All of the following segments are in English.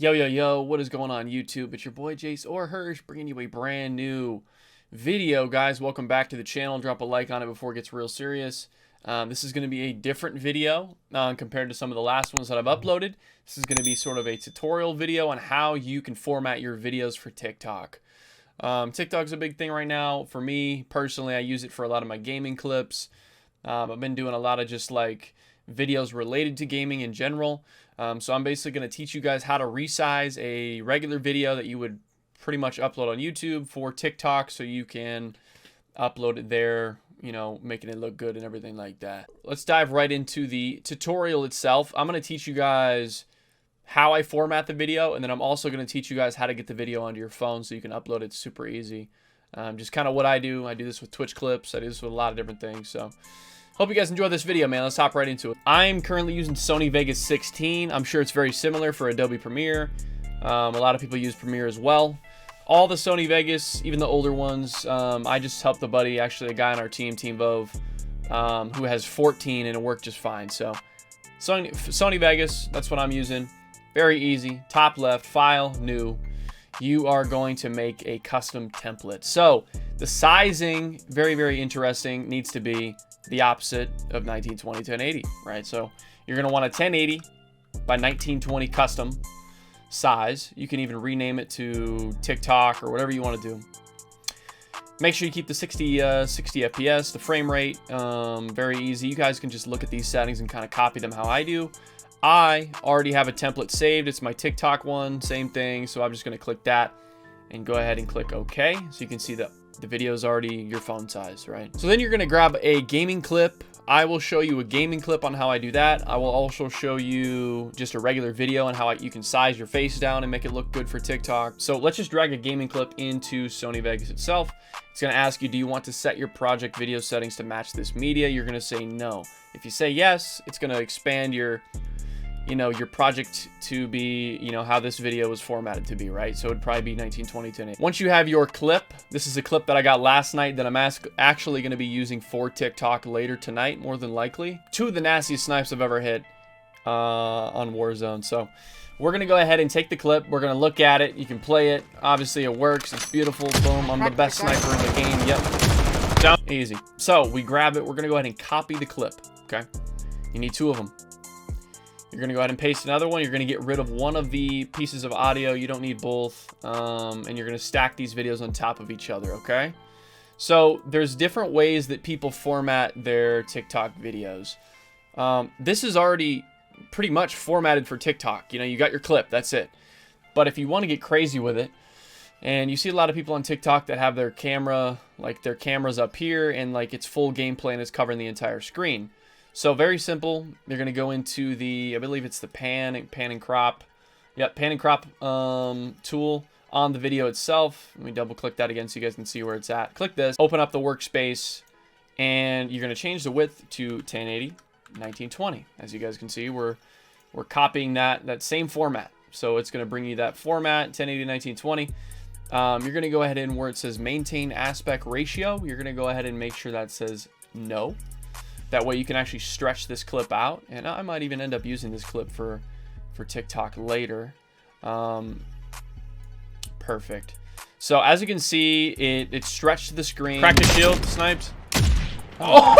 Yo, yo, yo, what is going on YouTube? It's your boy Jace or Hirsch bringing you a brand new video, guys. Welcome back to the channel. Drop a like on it before it gets real serious. This is going to be a different video compared to some of the last ones that I've uploaded. This is going to be sort of a tutorial video on how you can format your videos for TikTok. TikTok's a big thing right now. For me, personally, I use it for a lot of my gaming clips. I've been doing a lot of just like videos related to gaming in general. So I'm basically going to teach you guys how to resize a regular video that you would pretty much upload on YouTube for TikTok so you can upload it there, you know, making it look good and everything like that. Let's dive right into the tutorial itself. I'm going to teach you guys how I format the video, and then I'm also going to teach you guys how to get the video onto your phone so you can upload it super easy. Just kind of what I do. I do this with Twitch clips. I do this with a lot of different things. So hope you guys enjoy this video, man. Let's hop right into it. I'm currently using Sony Vegas 16. I'm sure it's very similar for Adobe Premiere. A lot of people use Premiere as well. All the Sony Vegas, even the older ones, I just helped a buddy, actually a guy on our team, Team Vove, who has 14 and it worked just fine. So Sony Vegas, that's what I'm using. Very easy. Top left, file, new. You are going to make a custom template. So the sizing, very, very interesting, needs to be the opposite of 1920 1080, right? So you're going to want a 1080 by 1920 custom size. You can even rename it to TikTok or whatever you want to do. Make sure you keep the 60 FPS, the frame rate, very easy. You guys can just look at these settings and kind of copy them how I do. I already have a template saved. It's my TikTok one, same thing. So I'm just going to click that and go ahead and click OK. So you can see that the video is already your phone size, right? So then you're going to grab a gaming clip. I will show you a gaming clip on how I do that. I will also show you just a regular video on how you can size your face down and make it look good for TikTok. So let's just drag a gaming clip into Sony Vegas itself. It's going to ask you, do you want to set your project video settings to match this media? You're going to say no. If you say yes, it's going to expand your project to be, how this video was formatted to be, right? So it'd probably be 1920 1080. Once you have your clip, this is a clip that I got last night that I'm actually going to be using for TikTok later tonight, more than likely. Two of the nastiest snipes I've ever hit on Warzone. So we're going to go ahead and take the clip. We're going to look at it. You can play it. Obviously it works. It's beautiful. Boom. I'm the best sniper in the game. Yep. Down. Easy. So we grab it. We're going to go ahead and copy the clip. Okay. You need two of them. You're going to go ahead and paste another one. You're going to get rid of one of the pieces of audio. You don't need both. And you're going to stack these videos on top of each other, okay? So there's different ways that people format their TikTok videos. This is already pretty much formatted for TikTok. You got your clip. That's it. But if you want to get crazy with it, and you see a lot of people on TikTok that have their camera, like their camera's up here, and like it's full gameplay and it's covering the entire screen. So very simple. You're going to go into the, I believe it's the pan and crop. Yep, pan and crop tool on the video itself. Let me double click that again so you guys can see where it's at. Click this, open up the workspace, and you're going to change the width to 1080 1920. As you guys can see, we're copying that same format. So it's going to bring you that format, 1080 1920. You're going to go ahead and where it says maintain aspect ratio, you're going to go ahead and make sure that says no. That way you can actually stretch this clip out, and I might even end up using this clip for TikTok later. Perfect. So as you can see, it stretched the screen. Crack the shield, Snipes. Oh.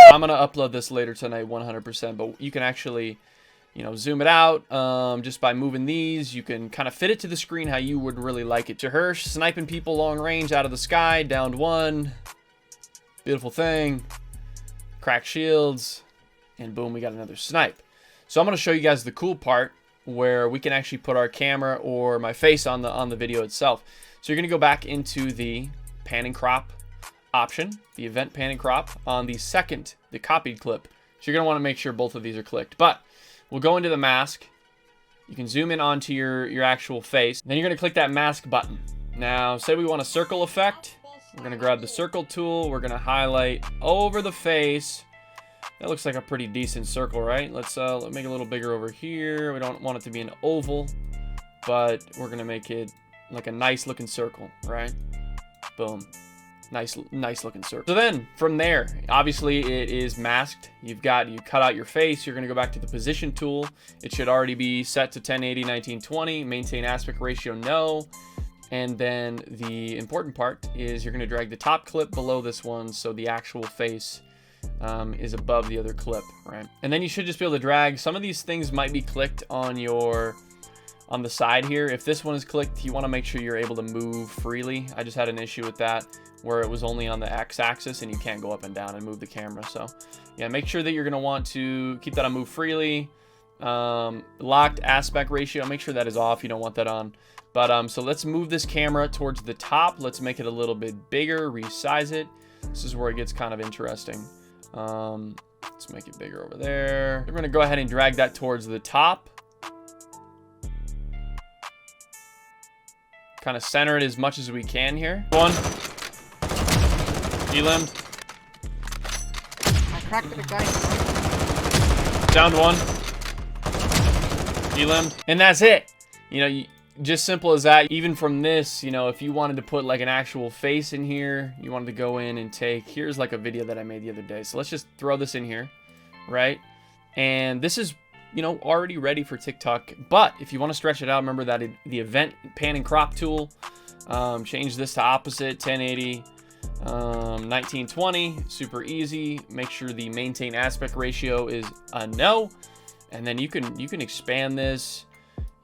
I'm gonna upload this later tonight, 100%. But you can actually, zoom it out just by moving these. You can kind of fit it to the screen how you would really like it. To Hirsch, sniping people long range out of the sky, downed one. Beautiful thing. Crack shields, and boom, we got another snipe. So I'm going to show you guys the cool part where we can actually put our camera or my face on the video itself. So you're going to go back into the pan and crop option, the event pan and crop on the copied clip. So you're going to want to make sure both of these are clicked. But we'll go into the mask. You can zoom in onto your actual face. Then you're going to click that mask button. Now, say we want a circle effect. We're going to grab the circle tool. We're going to highlight over the face. That looks like a pretty decent circle, right? Let's make it a little bigger over here. We don't want it to be an oval, but we're going to make it like a nice looking circle, right? Boom. Nice looking circle. So then from there, obviously it is masked. You cut out your face. You're gonna go back to the position tool. It should already be set to 1080, 1920. Maintain aspect ratio, no. And then the important part is you're gonna drag the top clip below this one so the actual face is above the other clip, right? And then you should just be able to drag. Some of these things might be clicked on the side here. If this one is clicked, you want to make sure you're able to move freely. I just had an issue with that where it was only on the x-axis and you can't go up and down and move the camera. So yeah, make sure that you're going to want to keep that on move freely. Locked aspect ratio, make sure that is off. You don't want that on. But so let's move this camera towards the top. Let's make it a little bit bigger, resize it. This is where it gets kind of interesting. Let's make it bigger over there. We're going to go ahead and drag that towards the top. Kind of center it as much as we can here. One. Elimed. I cracked the guy. Downed one. Elimed. And that's it. You know, just simple as that. Even from this, you know, if you wanted to put like an actual face in here, you wanted to go in and here's like a video that I made the other day. So let's just throw this in here, right? And this is, you know, already ready for TikTok. But if you want to stretch it out, remember that the event pan and crop tool, change this to opposite, 1080, 1920, super easy. Make sure the maintain aspect ratio is a no. And then you can expand this.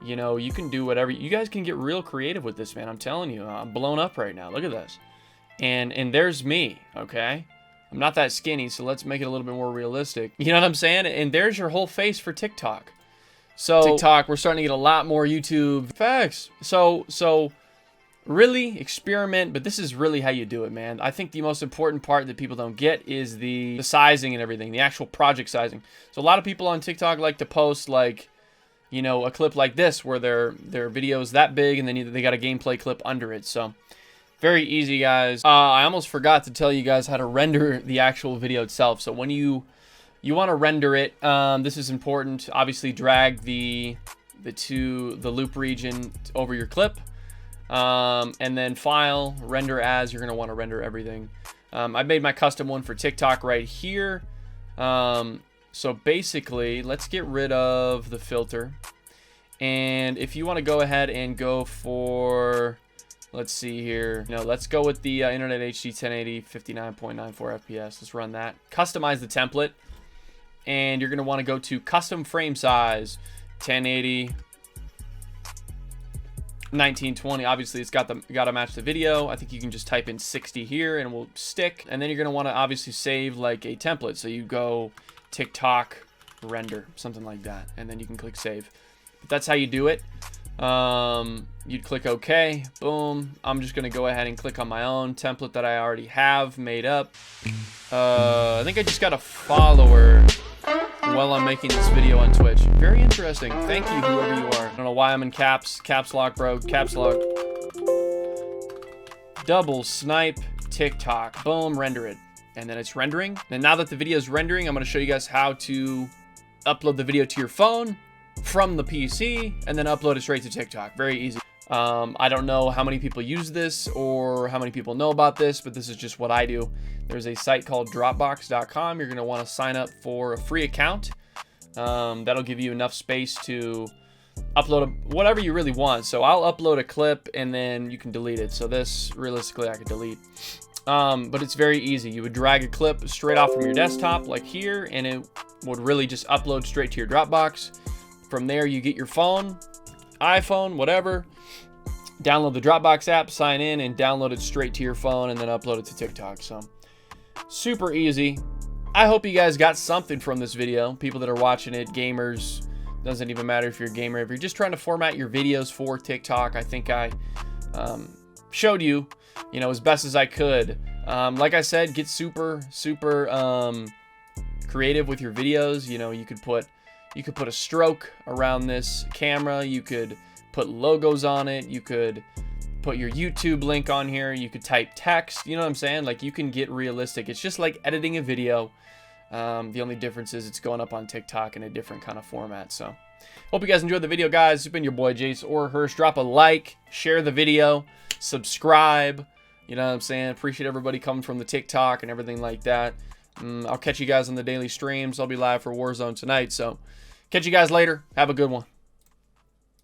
You know, you can do whatever. You guys can get real creative with this, man. I'm telling you, I'm blown up right now. Look at this. And there's me, okay? I'm not that skinny, so let's make it a little bit more realistic. You know what I'm saying? And there's your whole face for TikTok. So TikTok, we're starting to get a lot more YouTube facts. So really experiment, but this is really how you do it, man. I think the most important part that people don't get is the sizing and everything, the actual project sizing. So a lot of people on TikTok like to post like, you know, a clip like this where their video is that big and then they got a gameplay clip under it. So very easy, guys. I almost forgot to tell you guys how to render the actual video itself. So when you want to render it, this is important. Obviously, drag the loop region over your clip, and then file, render as. You're gonna want to render everything. I made my custom one for TikTok right here. So basically, let's get rid of the filter. And if you want to go ahead and go for, let's see here. You know, let's go with the Internet HD 1080 59.94 FPS. Let's run that. Customize the template. And you're going to want to go to custom frame size 1080 1920. Obviously, it's got to match the video. I think you can just type in 60 here and it will stick. And then you're going to want to obviously save like a template. So you go TikTok render, something like that, and then you can click save. But that's how you do it. You'd click OK, boom. I'm just gonna go ahead and click on my own template that I already have made up. I think I just got a follower while I'm making this video on Twitch. Very interesting. Thank you, whoever you are. I don't know why I'm in caps lock, bro. Caps lock. Double snipe TikTok, boom, render it. And then it's rendering. And now that the video is rendering, I'm going to show you guys how to upload the video to your phone from the PC and then upload it straight to TikTok. Very easy. I don't know how many people use this or how many people know about this, but this is just what I do. There's a site called Dropbox.com. You're going to want to sign up for a free account. That'll give you enough space to upload whatever you really want. So I'll upload a clip and then you can delete it. So this, realistically, I could delete. But it's very easy. You would drag a clip straight off from your desktop like here, and it would really just upload straight to your Dropbox. From there, you get your phone, iPhone, whatever, download the Dropbox app, sign in, and download it straight to your phone, and then upload it to TikTok. So super easy. I hope you guys got something from this video. People that are watching it, gamers, doesn't even matter if you're a gamer. If you're just trying to format your videos for TikTok, I think I showed you, you know, as best as I could. Like I said, get super creative with your videos. You know, you could put a stroke around this camera. You could put logos on it. You could put your YouTube link on here. You could type text. You know what I'm saying? Like, you can get realistic. It's just like editing a video. The only difference is it's going up on TikTok in a different kind of format. So hope you guys enjoyed the video, guys. It's been your boy Jace or Hirsch. Drop a like, share the video, subscribe. You know what I'm saying? Appreciate everybody coming from the TikTok and everything like that. I'll catch you guys on the daily streams. I'll be live for Warzone tonight. So catch you guys later. Have a good one.